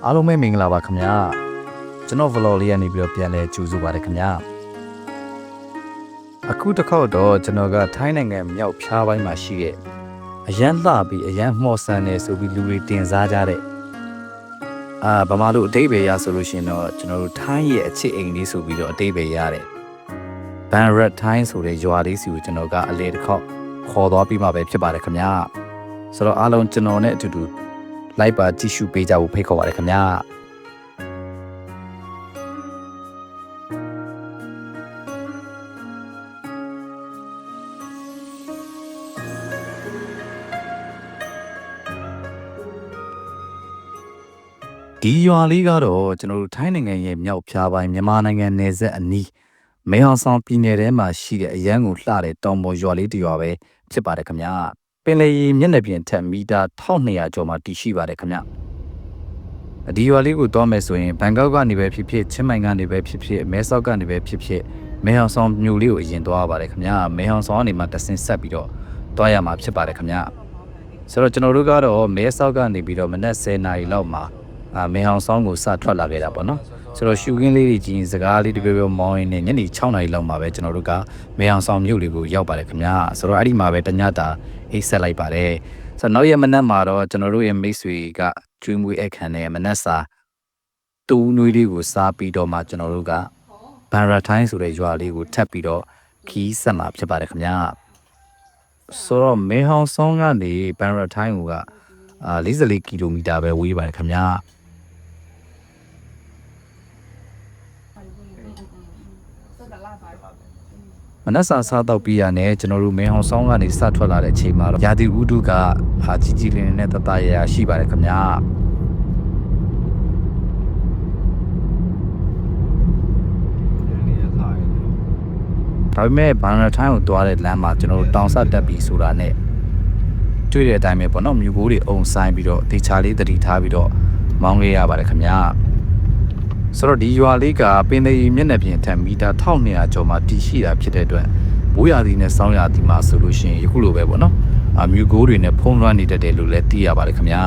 အားလုံးပဲမင်္ဂလာပါခင်ဗျာကျွန်တော် vlog လေးကနေပြီးတော့ပြန်လဲကြိုဆိုပါရခင်ဗျာအခုတစ်ခေါက်တော့ကျွန်တော်ကထိုင်းနိုင်ငံမြောက်ဖျားပိုင်းမှာရှိတဲ့အရန်လှပြီးအရန်မှော်ဆန်နေဆိုပြီးလူတွေတင်စားကြတဲ့ဗမာလူအတိတ်ပဲရဆိုလို့ရှိရင်တော့ကျွန်တော်တို့ထိုင်းရဲ့အချစ်အိမ်လေးဆိုပြီးတော့အတိတ်ပဲရတယ်ဘန်ရက်ထိုင်းဆိုတဲ့ရွာလေးစီကိုကျွန်တော်ကအလေတစ်ခေါက်ခေါ်သွားပြီးမှပဲဖြစ်ပါတယ်ခင်ဗျာဆိုတော့အားလုံးကျွန်တော်နဲ့အတူတူလိုက်ပါကြည့်ရှုပေးကြဖို့ဖိတ်ခေါ်ပါတယ်ခင်ဗျာဒီရွာလေးကတော့ကျွန်တော်တို့ထိုင်းနိုင်ငံရဲ့မြောက်ဖျားပိုင်းမြန်မာနိုင်ငံနယ်စပ်အနီးမဲဟောင်ဆောင်ပြည်နယ်ထဲမှာရှိတဲ့အရန်ကိုလှတဲ့တောင်ပေါ်ရွာလေးတစ်ရွာပဲဖြစ်ပါတယ်ခင်ဗျာပင်လယ်ရေမျက်နှာပြင်ထက်မီတာ1200ကျော်မှတည်ရှိပါတယ်ခင်ဗျဒီရွာလေးကိုသွားမယ်ဆိုရင်ဘန်ကောက်ကနေပဲဖြစ်ဖြစ်ချင်းမိုင်ကနေပဲဖြစ်ဖြစ်မဲဆောက်ကနေပဲဖြစ်ဖြစ်မဲဟောင်ဆောင်မြို့လေးကိုအရင်သွားပါတယ်ခင်ဗျာမဲဟောင်ဆောင်ကနေမှတဆင်းဆက်ပြီးတော့သွားရမှာဖြစ်ပါတယ်ခင်ဗျာဆိုတော့ကျွန်တော်တို့ကတော့မဲဆောက်ကနေပြီးတော့မနက်10:00 နာရီလောက်မှာမဲဟောင်ဆောင်ကိုစထွက်လာခဲ့တာပေါ့နော်ဆိုတော့ရှူကင်းလေးတွေကြီးစကားလေးတပြောမောင်းရင်းနဲ့ညနေ6:00 နာရီလောက်မှာပဲကျွန်တော်တို့ကမဲဟောင်ဆောင်မြို့လေးကိုရောက်ပါတယ်ခင်ဗျာဆိုတော့အဲ့ဒီမှာပဲတညတာအိတ်ဆက်လိုက်ပါတယ်ဆိုတော့နောက်ရက်မနက်မှာတော့ကျွန်တော်တို့ရဲ့မိတ်ဆွေကကျွေးမွေးအခမ်းနဲ့မနက်စာတူးနွေးလေးကိုစားပြီးတော့မှကျွန်တော်တို့ကဘန်ရာထိုင်းဆိုတဲ့ရွာလေးကိုထပ်ပြီးတော့ခီးဆက်မှာဖြစ်ပါတယ်ခင်ဗျာဆိုတော့မဲဟောင်ဆောင်ကနေဘန်ရာထိုင်းက44 ကီလိုမီတာပဲဝေးပါတယ်ခင်ဗျာမနက်စာစားတော့ပြီးရနဲ့ကျွန်တော်တို့မဲဟောင်ဆောင်ကနေစထွက်လာတဲ့အချိန်မှာတော့ရာသီဥတုကကြီးကြီးလင်းလင်းနဲ့တတရရရှိပါတယ်ခင်ဗျာဒါပေမဲ့ဘန်ရာထိုင်းကိုသွားတဲ့လမ်းမှာကျွန်တော်တို့တောင်ဆတက်ပြီးဆိုတာနဲ့တွေ့တဲ့အတိုင်းပဲပေါ့နော်မြို့ဘိုးတွေအုံဆိုင်ပြီးတော့ဒေချာလေးတတိထားပြီးတော့မောင်းလေးရပါတယ်ခင်ဗျာဆိုတော့ဒီရွာလေးကပင်သေးမျက်နှာပြင်ထက်မီတာ1200ကျော်မှတည်ရှိတာဖြစ်တဲ့အတွက်မိုးရာသီနဲ့ဆောင်းရာသီမှာဆိုလို့ရှိရင်ယခုလိုပဲပေါ့နော်မြို့ကိုးတွေနဲ့ဖုံးလွှမ်းနေတတ်တယ်လို့လည်းသိရပါတယ်ခင်ဗျာ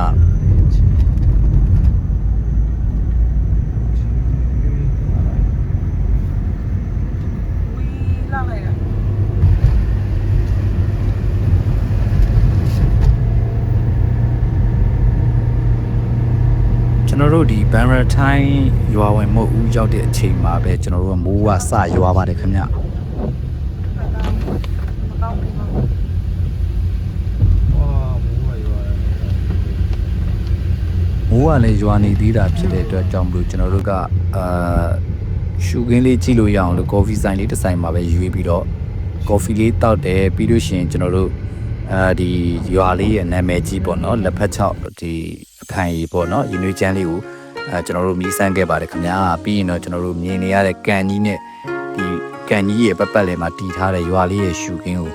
ကျွန်တော်တို့ဒီဘန်ရာထိုင်းရွာဝင်မဟုတ်ဦးရောက်တဲ့အချိန်မှာပဲကျွန်တော်တို့ကမိုးကစရွာပါတယ်ခင်ဗျမိုးကလည်းရွာနေသေးတာဖြစ်တဲ့အတွက်ကြောင့်မလို့ကျွန်တော်တို့ကရှူကင်းလေးကြည့်လို့ရအောင်လို့ကော်ဖီဆိုင်လေးတစ်ဆိုင်မှာပဲရွေးပြီးတော့ကော်ဖီလေးတောက်တယ်ပြီးလို့ရှိရင်ကျွန်တော်တို့ဒီရွာလေးရဲ့နာမည်ကြီးပေါ့နော်လက်ဖက်ချောက်ဒီအခိုင်ကြီးပေါ့နော်ရင်းနှီးချမ်းလေးကိုကျွန်တော်တို့မီးစမ်းခဲ့ပါတယ်ခင်ဗျာပြီးရင်တော့ကျွန်တော်တို့မြင်နေရတဲ့ကန်ကြီးနဲ့ဒီကန်ကြီးရဲ့ပတ်လည်မှာတည်ထားတဲ့ရွာလေးရဲ့ရှူကင်းကို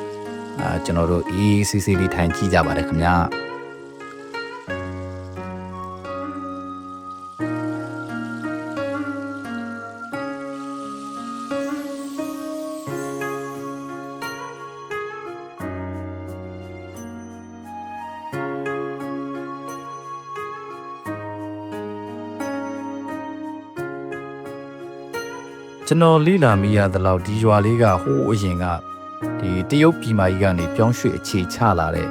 ကျွန်တော်တို့အေးဆေးဆေးလေးထိုင်ကြည့်ကြပါတယ်ခင်ဗျာကျွန်တော်လေးလာမိရသလောက်ဒီရွာလေးကဟိုးအရင်ကဒီတရုတ်ပြည်မကြီးကနေပြောင်းရွှေ့အခြေချလာတဲ့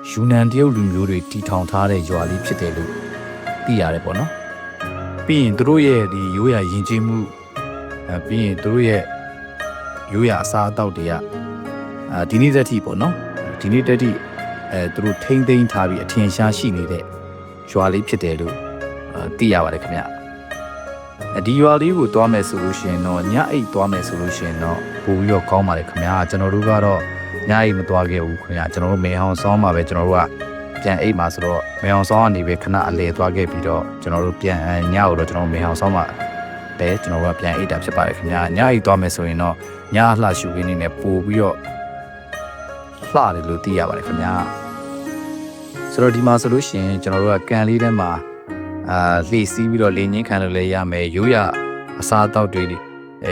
ယူနန်တရုတ်လူမျိုးတွေတီထောင်ထားတဲ့ရွာလေးဖြစ်တယ်လို့သိရတယ်ပေါ့နော်ပြီးရင်သူတို့ရဲ့ဒီရိုးရာယဉ်ကျေးမှုပြီးရင်သူတို့ရဲ့ရိုးရာအစားအသောက်တွေကဒီနေ့တက်ထိပေါ့နော်ဒီနေ့တက်ထိသူတို့ထိမ့်သိမ်းထားပြီးအထင်ရှားရှိနေတဲ့ရွာလေးဖြစ်တယ်လို့သိရပါတယ်ခင်ဗျဒီရွာလေးကိုသွားမယ်ဆိုလို့ရှိရင်တော့ညအိတ်သွားမယ်ဆိုလို့ရှိရင်တော့ပိုပြီးတော့ကောင်းပါတယ်ခင်ဗျာကျွန်တော်တို့ကတော့ညအိတ်မသွားခဲ့ဘူးခင်ဗျာကျွန်တော်တို့မဲဟောင်ဆောင်မှာပဲကျွန်တော်တို့ကပြန်အိတ်မှာဆိုတော့မဲဟောင်ဆောင်ကနေပဲခဏအလဲသွားခဲ့ပြီးတော့ကျွန်တော်တို့ပြန်ညကိုတော့ကျွန်တော်မဲဟောင်ဆောင်မှာပဲကျွန်တော်တို့ကပြန်အိတ်တာဖြစ်ပါတယ်ခင်ဗျာညအိတ်သွားမယ်ဆိုရင်တော့ညလှရှူခင်းနေနဲ့ပိုပြီးတော့လှတယ်လို့သိရပါတယ်ခင်ဗျာဆိုတော့ဒီမှာဆိုလို့ရှိရင်ကျွန်တော်တို့ကကန်လေးထဲမှာလှေစီးပြီးတော့လေငင်းခံလို့လည်းရမယ်ရိုးရအစားအသောက်တွေ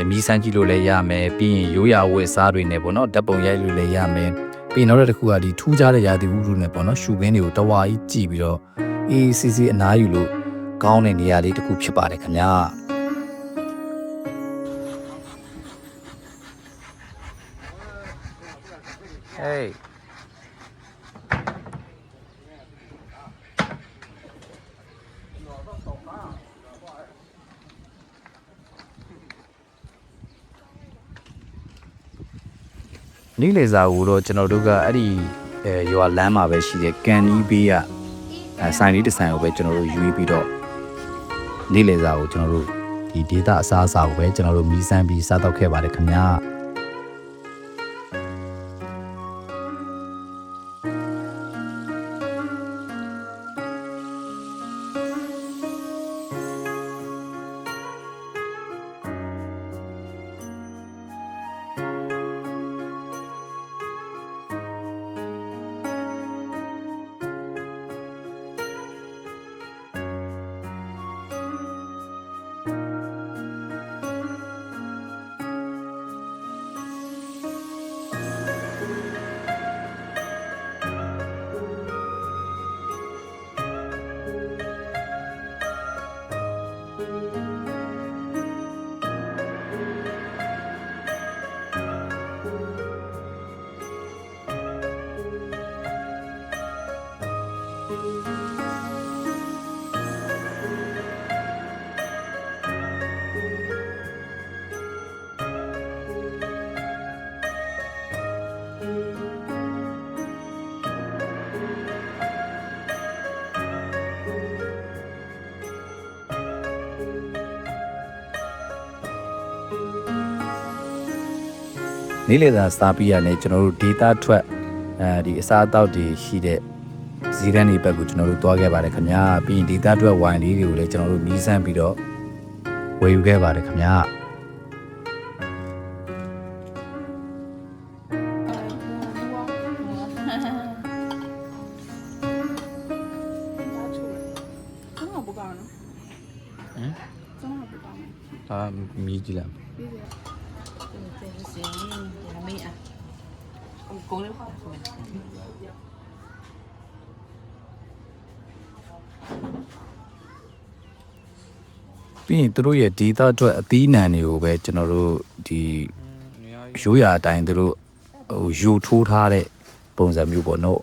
မီးစမ်းကြည့်လို့လည်းရမယ်ပြီးရင်ရိုးရဝတ်စားတွေနဲ့ပေါ့နော်ဓာတ်ပုံရိုက်လို့လည်းရမယ်ပြီးနောက်တစ်ခုကဒီထူးခြားတဲ့ရာသီဥတုနဲ့ပေါ့နော်ရှူခင်းတွေကိုတဝါကြီးကြည့်ပြီးတော့အေးစီစီအနားယူလို့ ကောင်းတဲ့နေရာလေးတစ်ခုဖြစ်ပါတယ်ခင်ဗျာဟေးနေ့လေစာကိုတော့ကျွန်တော်တို့ကအဲ့ဒီရွာလမ်းမှာပဲရှိတဲ့ကန်နီးဘေးကဆိုင်လေးတစ်ဆိုင်ကိုပဲကျွန်တော်တို့ယူပြီးတော့နေ့လေစာကိုကျွန်တော်တို့ဒီဒေတာအစားအစာကိုပဲကျွန်တော်တို့မီးစမ်းပြီးစားတော့ခဲ့ပါတယ်ခင်ဗျာနေ့လေသာစားပြီးရနေကျွန်တော်တို့ data ထွက်ဒီအစားအသောက်တွေရှိတဲ့ဇီးရန်တွေဘက်ကိုကျွန်တော်တို့တွားခဲ့ပါတယ်ခင်ဗျာပြီးရင် data ထွက် wine လေးတွေကိုလည်းကျွန်တော်တို့မီးစမ်းပြီးတော့ဝယ်ယူခဲ့ပါတယ်ခင်ဗျာဒါမီးကြည့်လိုက်ပြီးရင်သူတို့ရဲ့ data အတွက်အသီးနှံတွေကိုပဲကျွန်တော်တို့ဒီရိုးရာအတိုင်းသူတို့ယူထိုးထားတဲ့ပုံစံမျိုးပေါ့နော်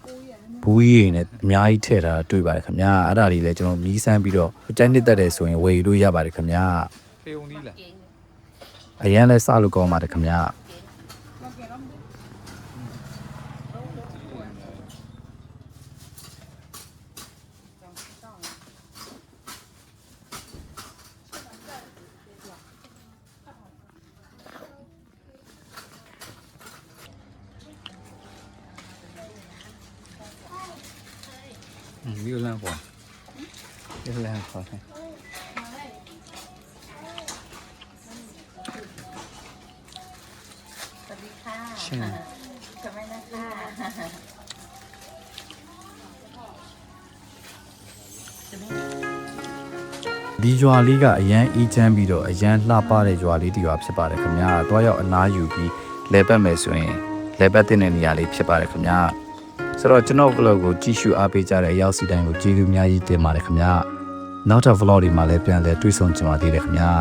ဘူးကြီးနဲ့အများကြီးထည့်ထားတွေ့ပါတယ်ခင်ဗျာအဲ့ဒါလေးလည်းကျွန်တော်မီးစမ်းပြီးတော့ကြိုက်နှစ်သက်တယ်ဆိုရင်ဝယ်ယူလို့ရပါတယ်ခင်ဗျာဖေုံလေးလားအရင်လဲစလို့ကောင်းပါတယ်ခင်ဗျာဒီလမ်းပေါ်ဒီလမ်းပေါ်ရှင်ဒီရွာလေးကအရန်အေးချမ်းပြီးတော့အရန်လှပတဲ့ရွာလေးတစ်ရွာဖြစ်ပါတယ်ခင်ဗျာတွားရောက်အနားယူပြီးလဲပတ်မယ်ဆိုရင်လဲပတ်တဲ့နေရာလေးဖြစ်ပါတယ်ခင်ဗျာဆိုတော့ကျွန်တော် vlog ကိုကြည့်ရှုအားပေးကြတဲ့အရောက်စီတိုင်းကိုကျေးဇူးအများကြီးတင်ပါတယ်ခင်ဗျာနောက်ထပ် vlog တွေမှာလည်းပြန်လည်တွေ့ဆုံကြပါသေးတယ်ခင်ဗျာ